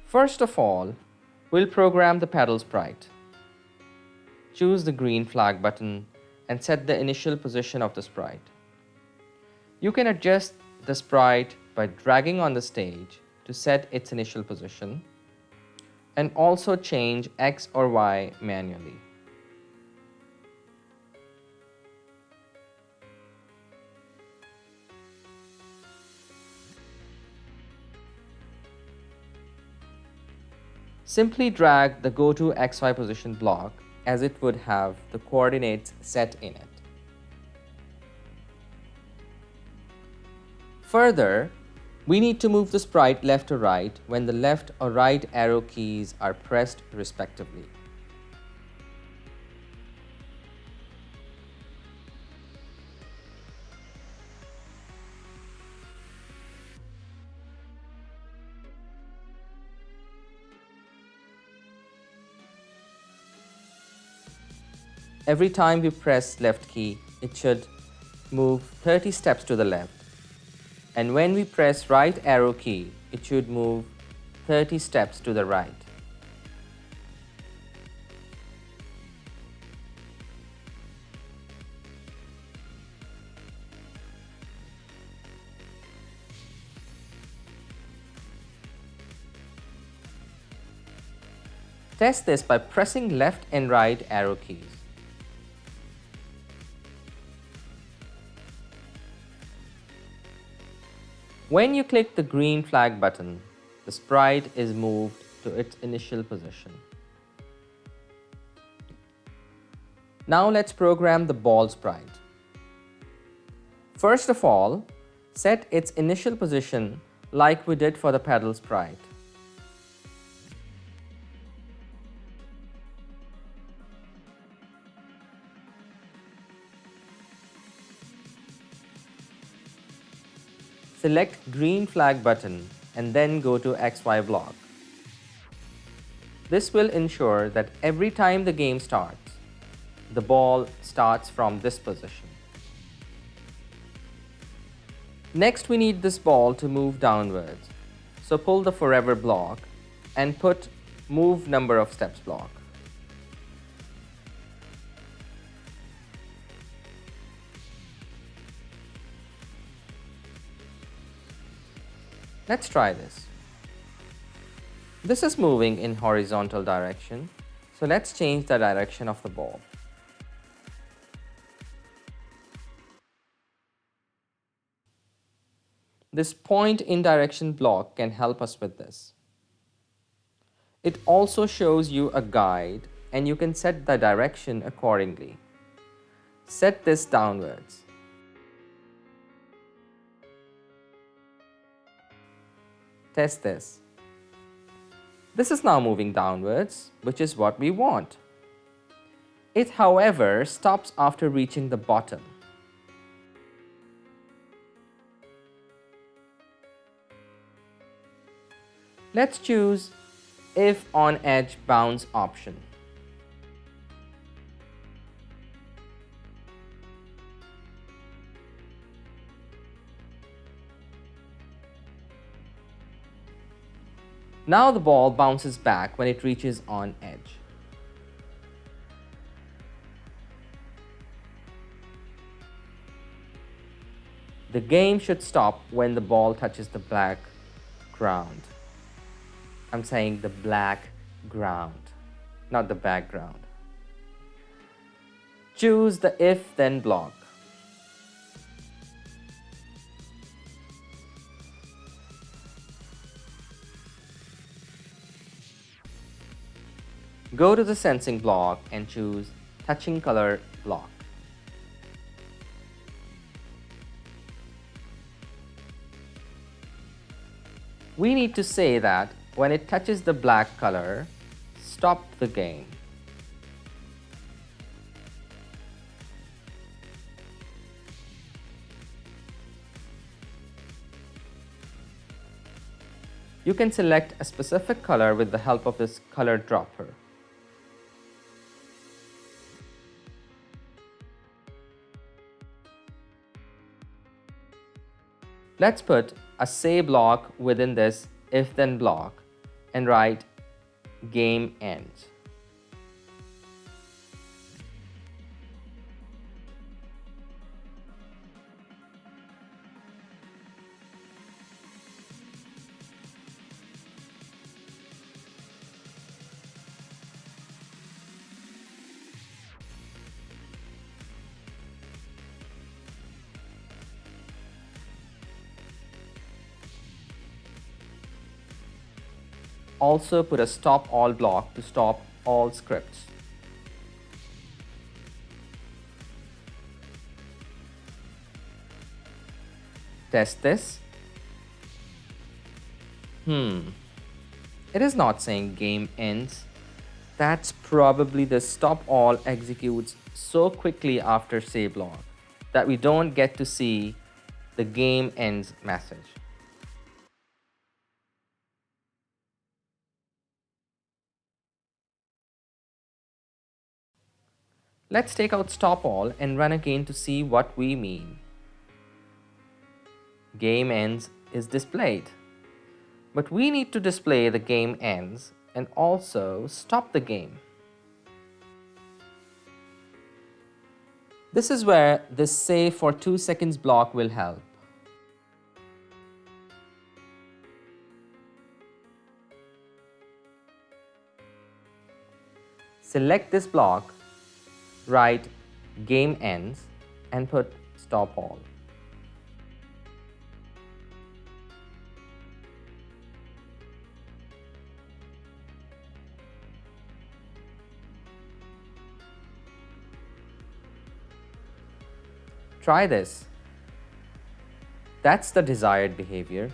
First of all, we'll program the pedal sprite. Choose the green flag button and set the initial position of the sprite. You can adjust the sprite by dragging on the stage to set its initial position and also change X or Y manually. Simply drag the Go to XY position block as it would have the coordinates set in it. Further, we need to move the sprite left or right when the left or right arrow keys are pressed respectively. Every time we press left key, it should move 30 steps to the left. And when we press right arrow key, it should move 30 steps to the right. Test this by pressing left and right arrow keys. When you click the green flag button, the sprite is moved to its initial position. Now let's program the ball sprite. First of all, set its initial position like we did for the pedal sprite. Select green flag button and then go to XY block. This will ensure that every time the game starts, the ball starts from this position. Next, we need this ball to move downwards. So pull the forever block and put move number of steps block. Let's try this. This is moving in horizontal direction, so let's change the direction of the ball. This point in direction block can help us with this. It also shows you a guide and you can set the direction accordingly. Set this downwards. Test this. This is now moving downwards, which is what we want. It, however, stops after reaching the bottom. Let's choose If on Edge Bounce option. Now the ball bounces back when it reaches on edge. The game should stop when the ball touches the black ground. I'm saying the black ground, not the background. Choose the if then block. Go to the sensing block and choose touching color block. We need to say that when it touches the black color, stop the game. You can select a specific color with the help of this color dropper. Let's put a say block within this if then block and write game ends. Also put a stop all block to stop all scripts. Test this. It is not saying game ends. That's probably the stop all executes so quickly after say block that we don't get to see the game ends message. Let's take out stop all and run again to see what we mean. Game ends is displayed. But we need to display the game ends and also stop the game. This is where this save for 2 seconds block will help. Select this block, write game ends and put stop all. Try this. That's the desired behavior.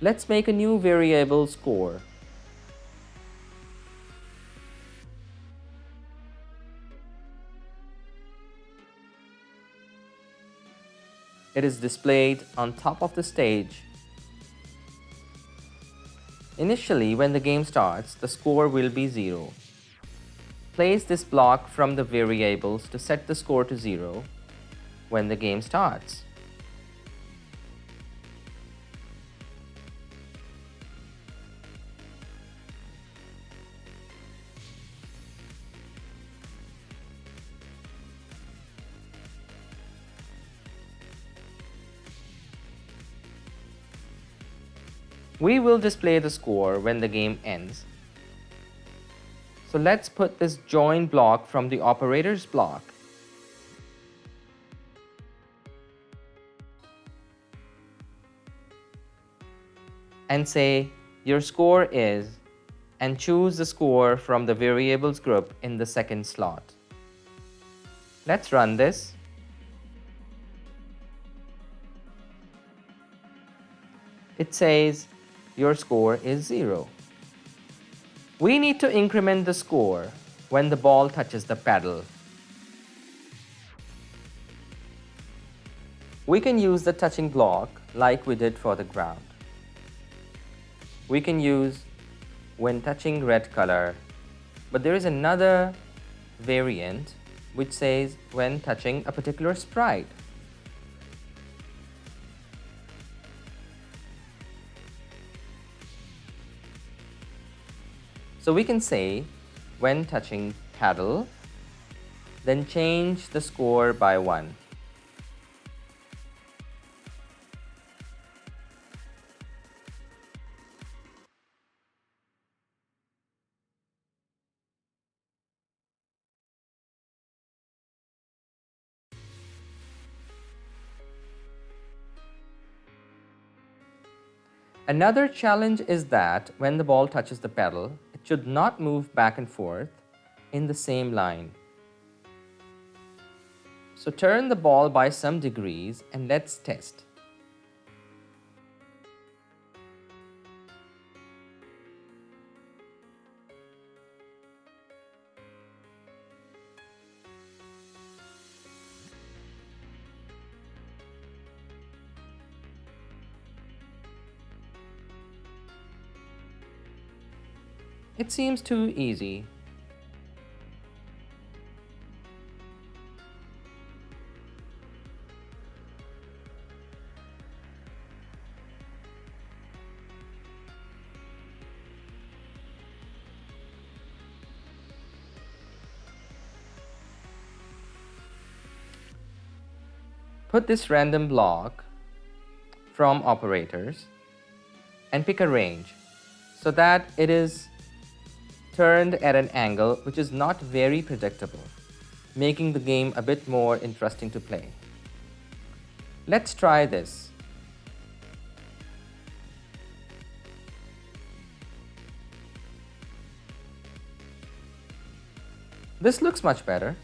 Let's make a new variable score. It is displayed on top of the stage. Initially, when the game starts, the score will be 0. Place this block from the variables to set the score to 0 when the game starts. We will display the score when the game ends. So let's put this join block from the operators block. And say your score is, and choose the score from the variables group in the second slot. Let's run this. It says your score is 0. We need to increment the score when the ball touches the paddle. We can use the touching block like we did for the ground. We can use when touching red color, but there is another variant which says when touching a particular sprite. So we can say when touching paddle, then change the score by 1. Another challenge is that when the ball touches the paddle, it should not move back and forth in the same line. So turn the ball by some degrees and let's test. It seems too easy. Put this random block from operators and pick a range so that it is turned at an angle which is not very predictable, making the game a bit more interesting to play. Let's try this. This looks much better.